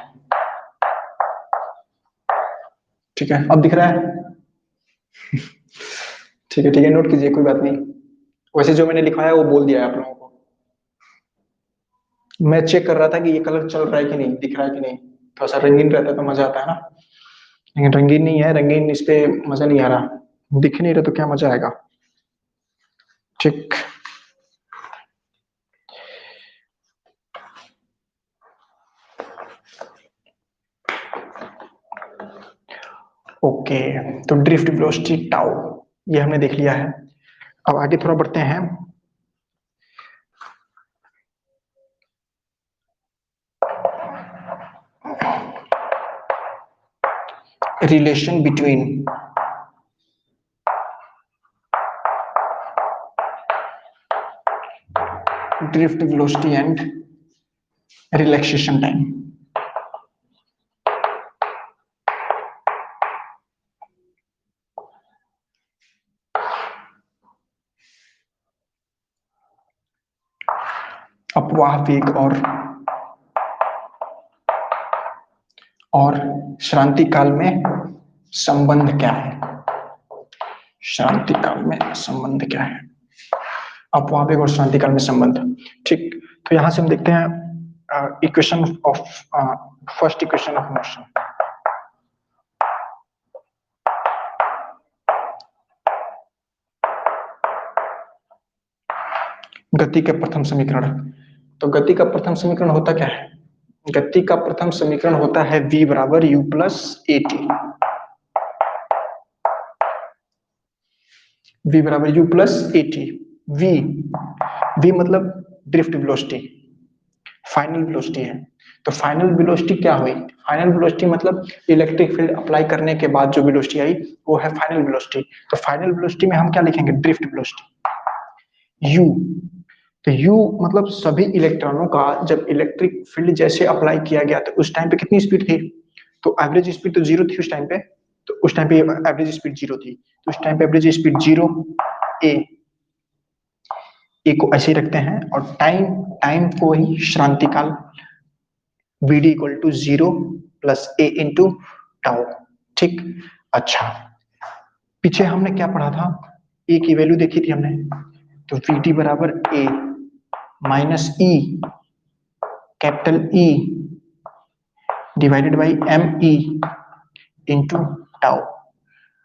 ठीक है, अब दिख रहा है. ठीक है ठीक है, नोट कीजिए, कोई बात नहीं. वैसे जो मैंने लिखवाया वो बोल दिया है आप लोगों को. मैं चेक कर रहा था कि ये कलर चल रहा है कि नहीं, दिख रहा है कि नहीं. थोड़ा सा रंगीन रहता है तो मजा आता है ना, लेकिन रंगीन नहीं है. रंगीन इस पे मजा नहीं आ रहा. दिख नहीं रहा तो क्या मजा आएगा. ठीक. ओके, तो ड्रिफ्ट वेलोसिटी टाउ ये हमने देख लिया है. अब आगे थोड़ा बढ़ते हैं. Relation between drift velocity and relaxation time. अपवाह वेग और श्रांति काल में संबंध क्या है. श्रांति काल में संबंध क्या है. अपवाह वेग और श्रांति काल में संबंध. ठीक, तो यहां से हम देखते हैं equation of first equation of motion. गति के प्रथम समीकरण. तो गति का प्रथम समीकरण होता क्या है. गति का प्रथम समीकरण होता है v बराबर u प्लस AT. v बराबर u प्लस AT. v मतलब ड्रिफ्ट वेलोसिटी, फाइनल वेलोसिटी है. तो फाइनल वेलोसिटी क्या हुई. फाइनल वेलोसिटी मतलब इलेक्ट्रिक फील्ड अप्लाई करने के बाद जो वेलोसिटी आई वो है फाइनल वेलोसिटी. तो फाइनल वेलोसिटी में हम क्या लिखेंगे, ड्रिफ्ट वेलोसिटी u. तो u मतलब सभी इलेक्ट्रॉनों का जब इलेक्ट्रिक फील्ड जैसे अप्लाई किया गया तो उस टाइम पे कितनी स्पीड थी. तो एवरेज स्पीड तो जीरो थी उस टाइम पे. तो उस टाइम पे एवरेज स्पीड जीरो थी. तो उस टाइम पे एवरेज स्पीड जीरो. ए को ऐसे ही रखते हैं और टाइम को ही श्रांति काल VD equal to 0 plus A into tau. ठीक. अच्छा, पीछे हमने क्या पढ़ा था, ए की वैल्यू देखी थी हमने, तो वीटी बराबर a minus e capital E divided by m e into tau.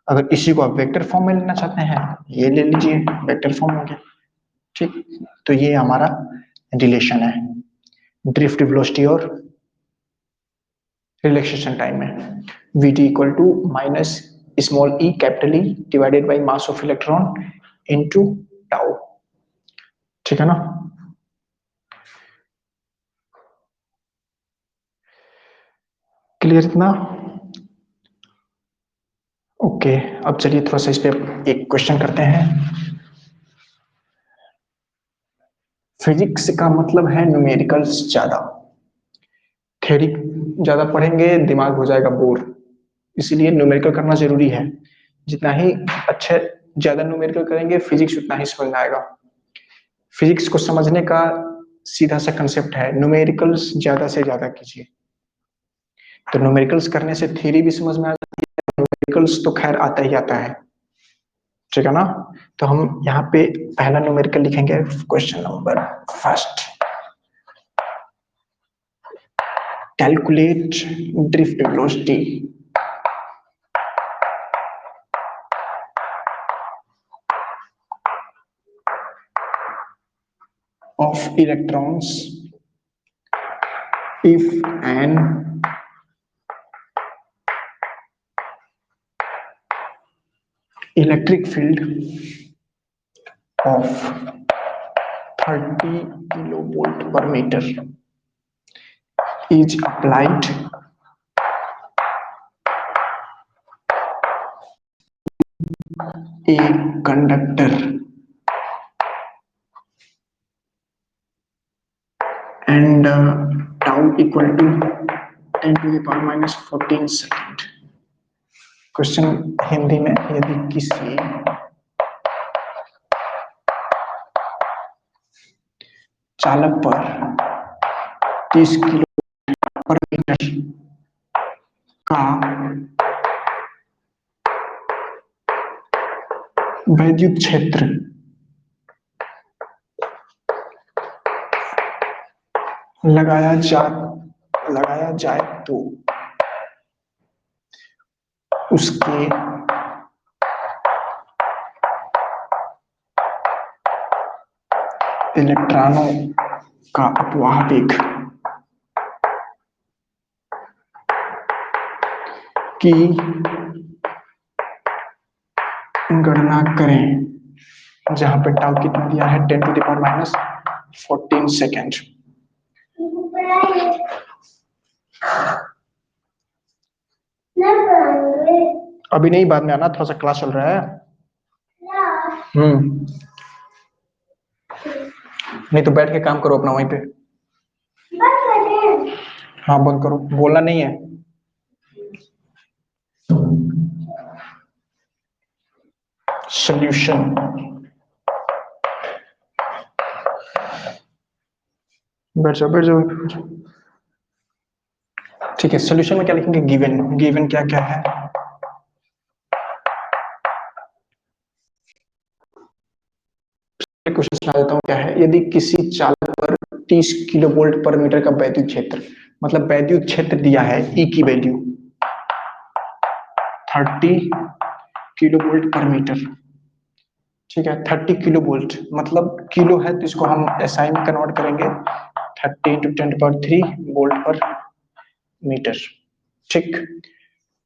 अगर इसी को आप वेक्टर फॉर्म में लेना चाहते हैं, ये ले लीजिए, वेक्टर फॉर्म हो गया। ठीक, तो ये हमारा रिलेशन है ड्रिफ्ट वेलोसिटी और रिलैक्सेशन टाइम में। VT equal to minus small e capital E divided by mass of electron into tau. ठीक है ना। क्लियर इतना? ओके, अब चलिए थोड़ा सा इस पे एक क्वेश्चन करते हैं। फिजिक्स का मतलब है न्यूमेरिकल्स ज्यादा, थ्योरी ज्यादा पढ़ेंगे दिमाग हो जाएगा बोर, इसीलिए न्यूमेरिकल करना जरूरी है। जितना ही अच्छे ज्यादा न्यूमेरिकल करेंगे फिजिक्स उतना ही समझ में आएगा। फिजिक्स को समझने का सीधा सा कंसेप्ट है न्यूमेरिकल्स ज्यादा से ज्यादा कीजिए। तो न्यूमेरिकल्स करने से थ्योरी भी समझ में आ जाती है, न्यूमेरिकल्स तो खैर आता ही आता है। ठीक है ना। तो हम यहाँ पे पहला न्यूमेरिकल लिखेंगे, question number first, calculate drift velocity of electrons if an electric field of 30 kilovolt per meter is applied a conductor and tau equal to 10 to the power minus 14 second. Question Hindi में, यदि किसी चालक पर 30 किलो पर मीटर का वैद्युत क्षेत्र लगाया जाए तो उसके इलेक्ट्रॉनों का अपवाह वेग की गणना करें, जहां पे टाउ कितना दिया है 10 to the power minus 14 second. अभी नहीं, बाद में आना, थोड़ा सा क्लास चल रहा है। नहीं तो बैठ के काम करो अपना वहीं पे। हाँ बंद करो, बोलना नहीं है। सॉल्यूशन, बैठ जाओ बैठ जाओ। ठीक है, सॉल्यूशन में क्या लिखेंगे, गिवन। गिवन क्या क्या है, क्वेश्चन सुना देता हूँ क्या है। यदि किसी चालक पर 30 किलो वोल्ट पर मीटर का वैद्युत क्षेत्र, मतलब वैद्युत क्षेत्र दिया है ई की वैल्यू 30 किलो वोल्ट पर मीटर। ठीक है, 30 किलो वोल्ट मतलब किलो है तो इसको हम एसआई में कन्वर्ट करेंगे, 30 इंटू 10⁻³ वोल्ट पर मीटर। ठीक,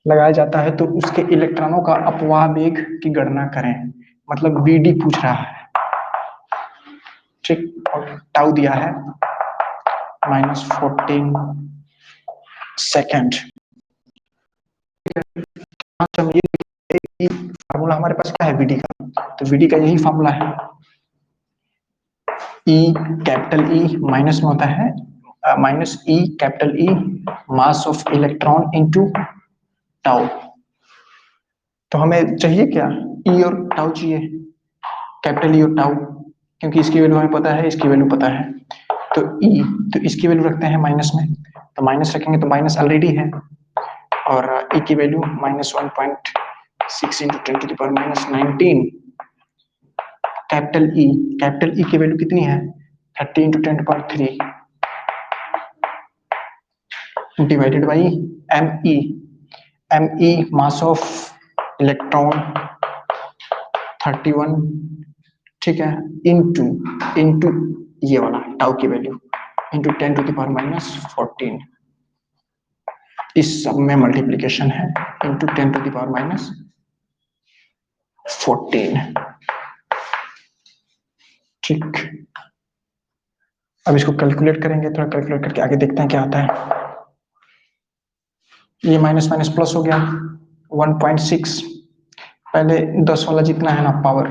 लगाया जाता है तो उसके इलेक्ट्रॉनों का अपवाह वेग की गणना करें, मतलब वीडी पूछ रहा है। ठीक, और टाउ दिया है -14 सेकेंड। फार्मूला हमारे पास क्या है वीडी का, तो वीडी का यही फार्मूला है, ई कैपिटल ई माइनस में होता है minus e capital E mass of electron into tau. तो हमें चाहिए क्या, ई और टाउ चाहिए, कैपिटल ई और टाउ, क्योंकि इसकी वैल्यू हमें पता है, इसकी वैल्यू पता है। तो ई, तो इसकी वैल्यू रखते हैं माइनस में, तो माइनस रखेंगे तो माइनस ऑलरेडी है, और ई की value -1.5 6 into 10 to the power minus 19 capital E की वैल्यू कितनी है 30 into 10 to the power 3 divided by m e mass of electron 31 ठीक है इनटू इनटू ये वाला टाउ की value into 10 to the power minus 14 इस सब में मल्टीप्लीकेशन है into 10 to the power minus 14 ठीक। अब इसको कैलकुलेट करेंगे थोड़ा कैलकुलेट करके आगे देखते हैं क्या आता है। ये माइनस माइनस प्लस हो गया 1.6 पहले 10 वाला जितना है ना पावर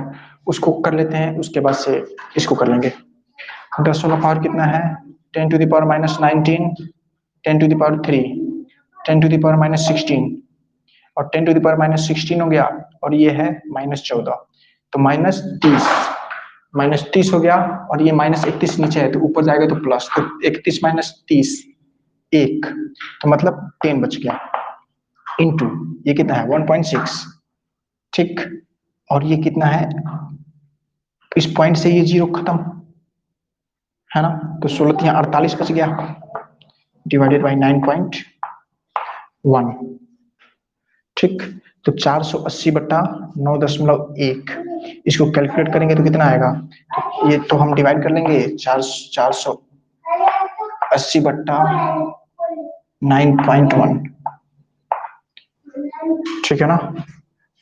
उसको कर लेते हैं उसके बाद से इसको कर लेंगे। 10 वाला पावर कितना है 10 to the power minus 19 10 to the power 3 10 to the power minus 16 और 10 to the power minus 16 हो गया और ये है -14 तो -30 हो गया और ये -31 नीचे है तो ऊपर जाएगा तो प्लस तो 31 माइनस 30 1 तो मतलब 10 बच गया इनटू ये कितना है 1.6 ठीक और ये कितना है इस पॉइंट से ये जीरो खत्म है ना तो 16 यहाँ 48 बच गया डिवाइडेड बाई 9.1 ठीक तो 480 बटा 9.1 इसको कैलकुलेट करेंगे तो कितना आएगा तो ये तो हम डिवाइड कर लेंगे 480 बटा 9.1 ठीक है ना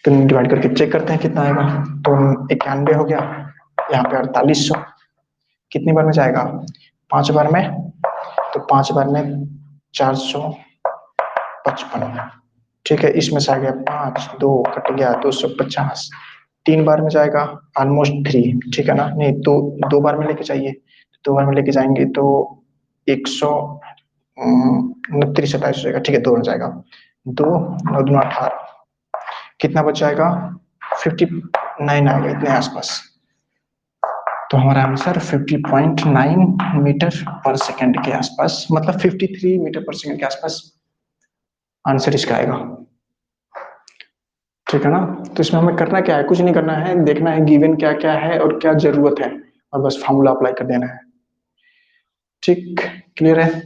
तो डिवाइड करके चेक करते हैं कितना आएगा तो 91 हो गया यहाँ पे 4800 कितनी बार में जाएगा 5 बार में तो 5 बार में 455 ठीक है इसमें से आ गया 5 2 कट गया 250 3 बार में जाएगा ऑलमोस्ट 3 ठीक है ना नहीं तो 2 बार में लेके जाइए 2 बार में लेके जाएंगे तो 129 27 हो जाएगा ठीक है 2 हो जाएगा 2 9 2 18 कितना बच जाएगा 59 आएगा इतने आसपास तो हमारा आंसर 50.9 मीटर पर सेकंड के आसपास मतलब 53 मीटर पर सेकंड के आसपास आंसर इसका आएगा ठीक है ना तो इसमें हमें करना क्या है कुछ नहीं करना है देखना है गिवन क्या क्या है और क्या जरूरत है और बस फार्मूला अप्लाई कर देना है ठीक क्लियर है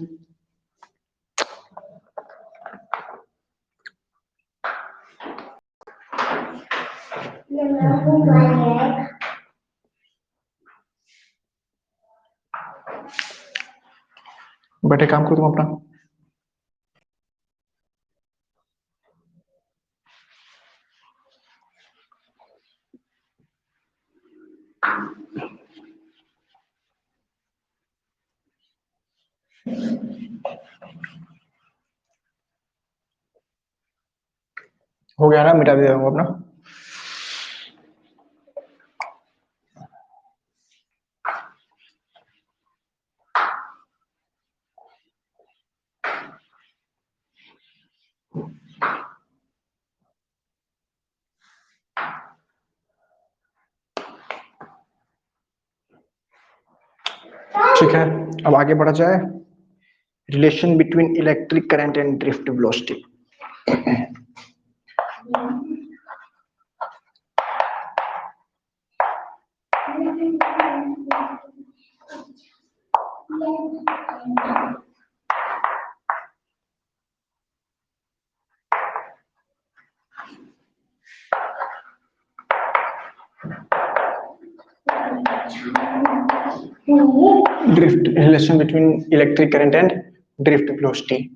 बैठे काम करो तुम अपना हो गया ना मिटा दे अपना ठीक है अब आगे बढ़ा जाए relation between electric current and drift velocity drift relation between electric current and drift velocity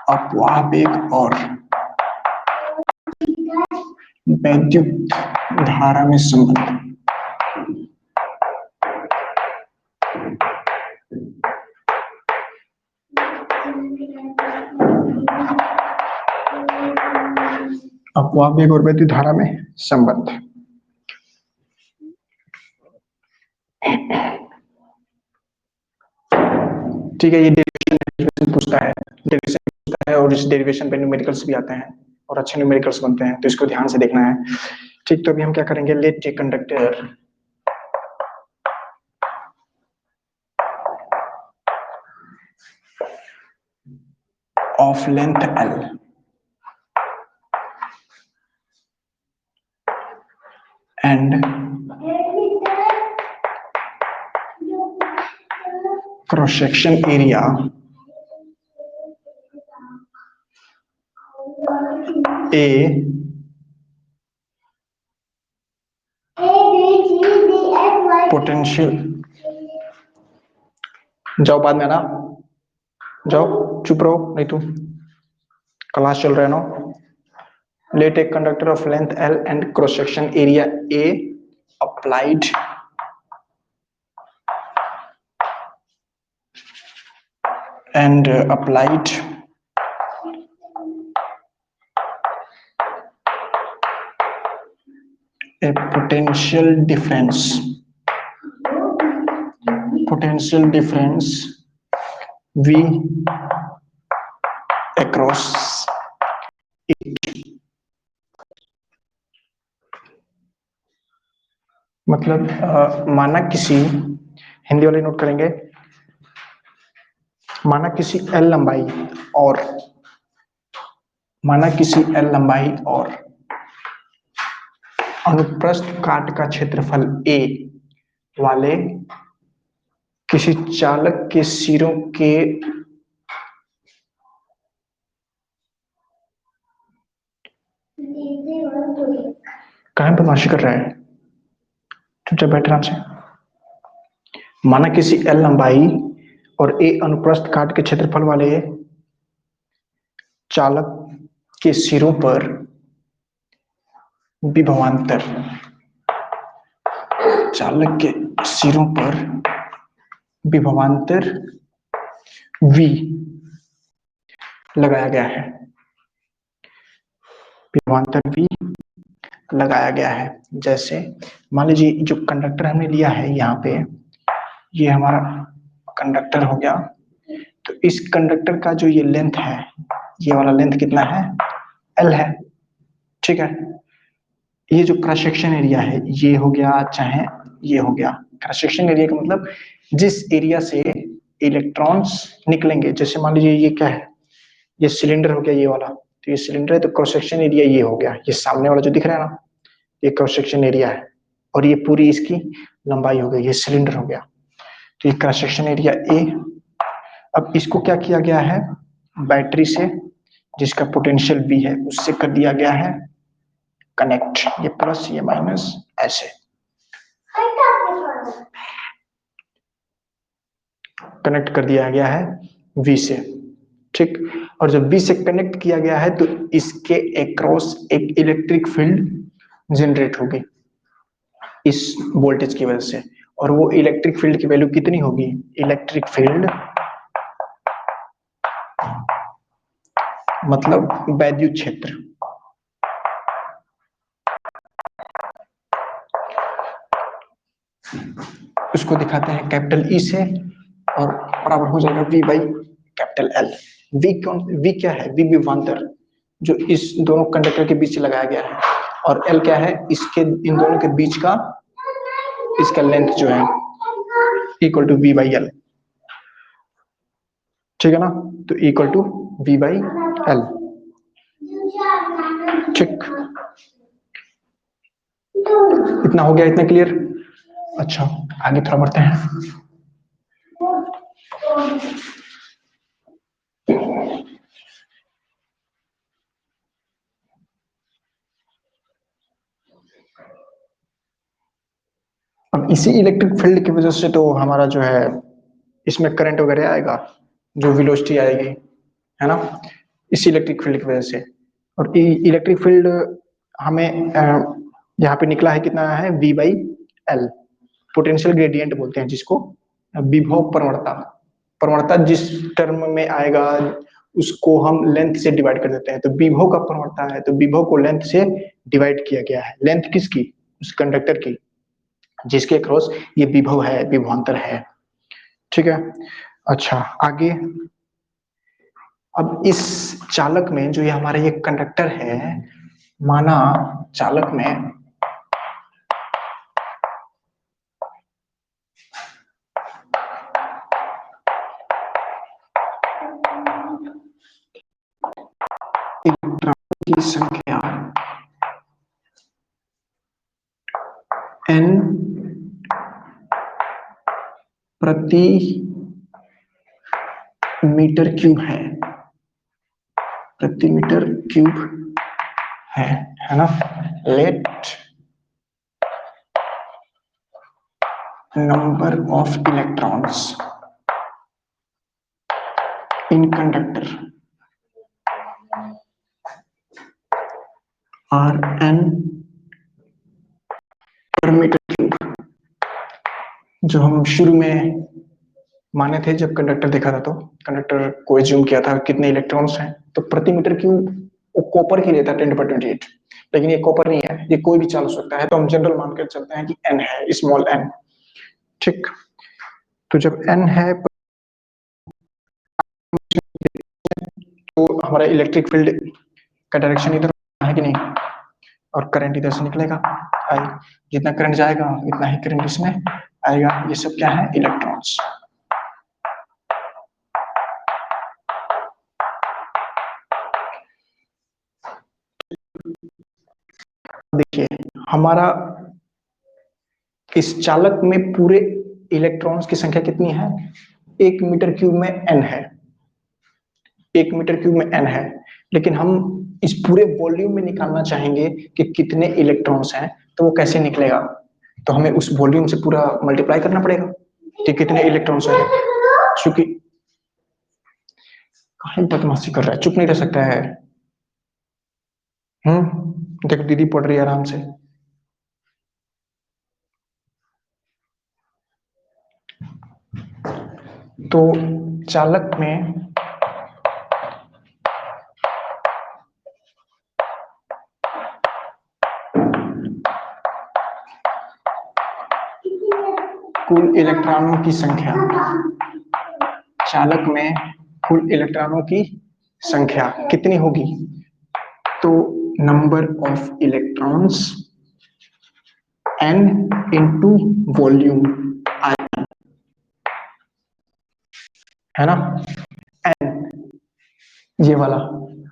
अपवाह वेग और वैद्युत धारा में संबंध अपवाह वेग और वैद्युत धारा में संबंध ठीक है ये डेरिवेशन पूछता है और इस डेरिवेशन पे न्यूमेरिकल्स भी आते हैं और अच्छे न्यूमेरिकल्स बनते हैं तो इसको ध्यान से देखना है ठीक तो अभी हम क्या करेंगे let a conductor of length L and cross section area A potential, जाओ बाद में ना, जाओ चुप रहो नहीं तो क्लास चल रहा है ना। Let a conductor of length L and cross section area A applied a potential difference V across it। मतलब माना किसी, हिंदी वाले नोट करेंगे, माना किसी L लंबाई और अनुप्रस्थ काट का क्षेत्रफल A वाले किसी चालक के सिरों के कहां बदमाशी कर रहा है, चुपचाप बैठ आराम से। माना किसी L लंबाई और A अनुप्रस्थ काट के क्षेत्रफल वाले चालक के सिरों पर विभवांतर, चालक के सिरों पर विभवांतर V लगाया गया है, विभवांतर V लगाया गया है। जैसे मान लीजिए जो कंडक्टर हमने लिया है यहाँ पे, ये हमारा कंडक्टर हो गया, तो इस कंडक्टर का जो ये लेंथ है, ये वाला लेंथ कितना है, L है, ठीक है। ये जो क्रॉस सेक्शन एरिया है ये हो गया, चाहे ये हो गया। क्रॉस सेक्शन एरिया का मतलब जिस एरिया से इलेक्ट्रॉन्स निकलेंगे, जैसे मान लीजिए ये क्या है, ये सिलेंडर हो गया ये वाला, तो ये सिलेंडर है तो क्रॉस सेक्शन एरिया ये हो गया, ये सामने वाला जो दिख रहा है ना, ये क्रॉस सेक्शन एरिया है, और ये पूरी इसकी लंबाई हो गई, ये सिलेंडर हो गया, तो ये क्रॉस सेक्शन एरिया ए। अब इसको क्या किया गया है, बैटरी से जिसका पोटेंशियल V है उससे कर दिया गया है कनेक्ट, ये प्लस ये माइनस ऐसे कनेक्ट कर दिया गया है V से, ठीक। और जब V से कनेक्ट किया गया है तो इसके अक्रॉस एक इलेक्ट्रिक फील्ड जनरेट होगी इस वोल्टेज की वजह से, और वो इलेक्ट्रिक फील्ड की वैल्यू कितनी होगी, इलेक्ट्रिक फील्ड मतलब वैद्युत क्षेत्र, उसको दिखाते हैं कैपिटल E से, और बराबर हो जाएगा V by capital L। V क्या है, V विभवांतर जो इस दोनों कंडक्टर के बीच लगाया गया है, और L क्या है, इसके इन दोनों के बीच का इसका लेंथ जो है equal to V by L, ठीक है ना, तो equal to V by L, ठीक। इतना हो गया, इतना क्लियर। अच्छा आगे थोड़ा बढ़ते हैं। अब इसी इलेक्ट्रिक फील्ड की वजह से तो हमारा जो है इसमें करंट वगैरह आएगा, जो वेलोसिटी आएगी, है ना, इसी इलेक्ट्रिक फील्ड की वजह से। और इलेक्ट्रिक फील्ड हमें यहाँ पे निकला है, कितना है, V by L, potential gradient बोलते हैं जिसको, विभव प्रवणता, प्रवणता जिस टर्म में आएगा उसको हम लेंथ से डिवाइड कर देते हैं, तो विभव का प्रवणता है, तो विभव को लेंथ से डिवाइड किया गया है, लेंथ किसकी, उस कंडक्टर की जिसके क्रॉस ये विभव है, विभवांतर है, ठीक है। अच्छा आगे, अब इस चालक में जो ये हमारा ये कंडक्टर है, माना चालक में इलेक्ट्रॉन की संख्या n प्रति मीटर क्यूब है, प्रति मीटर क्यूब है ना। Let number of electrons in conductor are n per metre cube. जो हम शुरू में माने थे जब कंडक्टर देखा था, तो कंडक्टर को एज्यूम किया था कितने इलेक्ट्रॉन्स हैं, तो प्रति मीटर क्यूब वो कॉपर की लेता है 10⁻28, लेकिन ये कॉपर नहीं है, ये कोई भी चाल हो सकता है, तो हम जनरल मानकर चलते हैं कि n है, स्मॉल n। ठीक, तो जब n है तो हमारा इलेक्ट्रिक फील्ड का डायरेक्शन इधर है कि नहीं, और करंट इधर से निकलेगा आई, जितना करंट जाएगा इतना ही करंट इसमें आएगा। ये सब क्या है, इलेक्ट्रॉन्स। देखिए हमारा इस चालक में पूरे इलेक्ट्रॉन्स की संख्या कितनी है, 1 मीटर क्यूब में n है, 1 मीटर क्यूब में n है, लेकिन हम इस पूरे वॉल्यूम में निकालना चाहेंगे कि कितने इलेक्ट्रॉन्स हैं, तो वो कैसे निकलेगा, तो हमें उस वॉल्यूम से पूरा मल्टीप्लाई करना पड़ेगा कि कितने इलेक्ट्रॉन्स हैं। क्योंकि कहीं बदमाशी कर रहा है, चुप नहीं रह सकता है। देखो दीदी पढ़ रही है आराम से। तो चालक में कुल इलेक्ट्रॉनों की संख्या, चालक में कुल इलेक्ट्रॉनों की संख्या कितनी होगी, तो number of electrons n into volume आयतन, है ना, n ये वाला,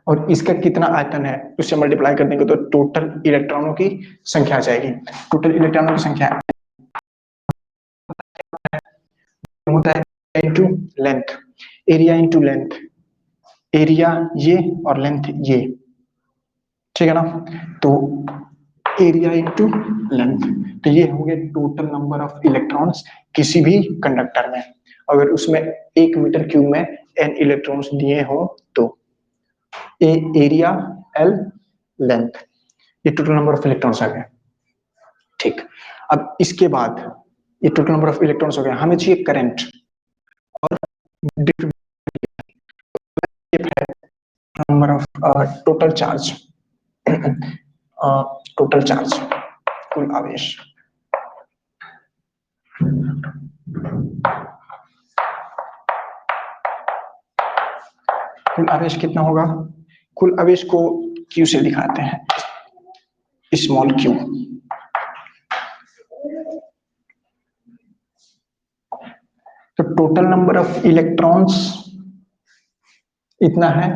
और इसका कितना आयतन है उससे मल्टीप्लाई कर देंगे तो टोटल इलेक्ट्रॉनों की संख्या आ जाएगी। टोटल इलेक्ट्रॉनों की संख्या होता है into length, area into length, area ये और लेंथ ये, ठीक है ना। तो एरिया इंटू लेंथ, तो ये होंगे टोटल नंबर ऑफ इलेक्ट्रॉन्स किसी भी कंडक्टर में। अगर उसमें 1 मीटर क्यूब में n इलेक्ट्रॉन्स दिए हो तो ए एरिया एल लेंथ, ये टोटल नंबर ऑफ इलेक्ट्रॉन्स आ गए। ठीक, अब इसके बाद ये टोटल नंबर ऑफ इलेक्ट्रॉन्स हो गया, हमें चाहिए करंट और number of total charge, total charge कुल आवेश। कुल आवेश कितना होगा, कुल आवेश को Q से दिखाते हैं, स्मॉल q। तो टोटल नंबर ऑफ इलेक्ट्रॉन्स इतना है,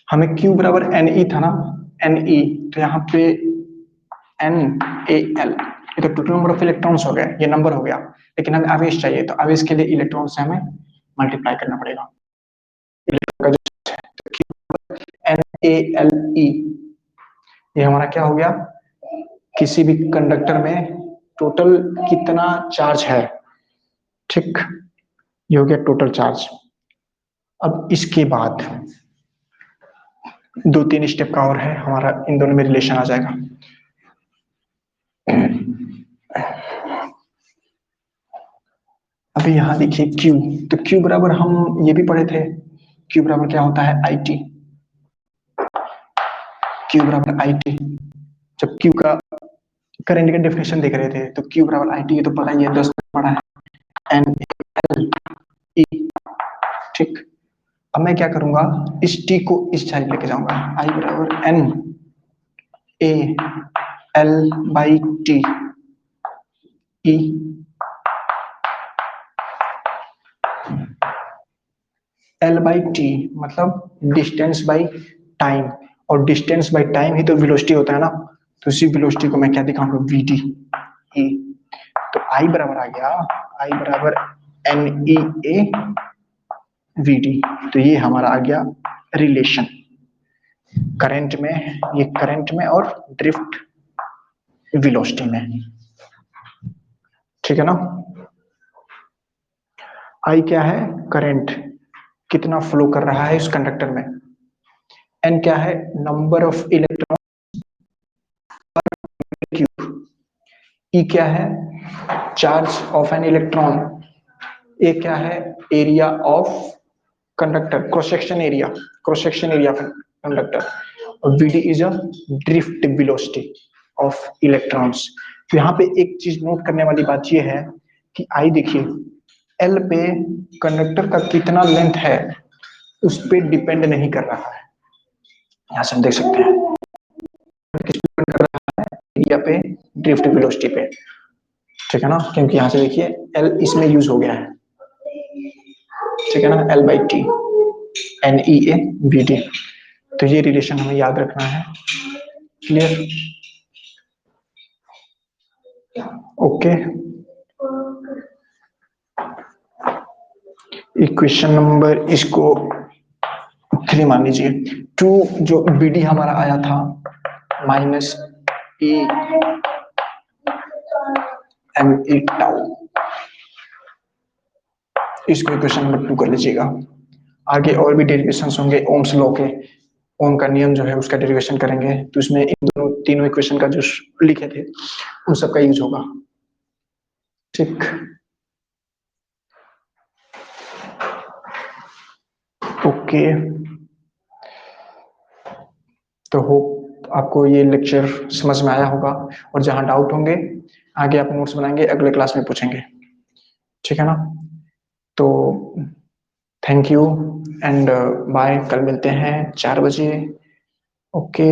हमें Q बराबर Ne था ना, Ne, तो यहाँ पे NaL, ये तो टोटल नंबर ऑफ इलेक्ट्रॉन्स हो गए, ये नंबर हो गया, लेकिन हमें आवेश चाहिए, तो आवेश के लिए इलेक्ट्रॉन से हमें मल्टीप्लाई करना पड़ेगा। इलेक्ट्रॉन का जो NaLe, ये हमारा क्या हो गया, किसी भी कंडक्टर में टोटल कितना चार्ज है, ठीक, ये हो गया टोटल चार्ज। अब इसके बाद 2-3 स्टेप का और है, हमारा इन दोनों में रिलेशन आ जाएगा। अभी यहां देखिए Q, तो Q बराबर हम ये भी पढ़े थे, Q बराबर क्या होता है, IT, Q बराबर IT। जब Q का करंट का डेफिनेशन देख रहे थे तो Q बराबर IT, ये तो पता ही है, 10 में पढ़ा है, NaLe, ठीक। अब मैं क्या करूंगा, इस T को इस साइड लेके जाऊंगा, I बराबर NaL/T E L by T मतलब डिस्टेंस बाई टाइम, और डिस्टेंस बाई टाइम ही तो वेलोसिटी होता है ना, तो इसी वेलोसिटी को मैं क्या दिखाऊंगा, वी डी ई। तो आई बराबर आ गया, आई बराबर n e A v d. तो ये हमारा आ गया रिलेशन करंट में, ये करंट में और ड्रिफ्ट वेलोसिटी में, ठीक है ना। आई क्या है, करंट कितना फ्लो कर रहा है इस कंडक्टर में, एन क्या है, number of electron cube, e क्या है, charge of an electron, A क्या है, area of conductor, cross section area of conductor, और VD is a drift velocity of electrons. तो यहाँ पे एक चीज नोट करने वाली बात यह है कि आई देखिए एल पे कंडक्टर का कितना लेंथ है उस पे डिपेंड नहीं कर रहा है, यहाँ से हम देख सकते हैं किस पे डिपेंड कर रहा है, एरिया पे, ड्रिफ्ट वेलोसिटी पे, ठीक है ना, क्योंकि यहाँ से देखिए एल इसमें यूज हो गया है, ठीक है ना, L by t n e A b d. तो ये रिलेशन हमें याद रखना है, क्लियर, ओके। इक्वेशन नंबर इसको 3 मान लीजिए, टू जो बी डी हमारा आया था minus e m e tau, इसको इक्वेशन नंबर 2 कर लीजिएगा। आगे और भी डेरिवेशंस होंगे ओम्स लॉ के, ओम का नियम जो है उसका डेरिवेशन करेंगे, तो इसमें इन दोनों तीनों इक्वेशन का जो लिखे थे उन सबका यूज होगा, ठीक, ओके। तो होप आपको ये लेक्चर समझ में आया होगा, और जहां डाउट होंगे आगे आप नोट्स बनाएंगे, अगले क्लास में पूछेंगे, ठीक है ना। तो थैंक यू एंड बाय, कल मिलते हैं 4 बजे, ओके।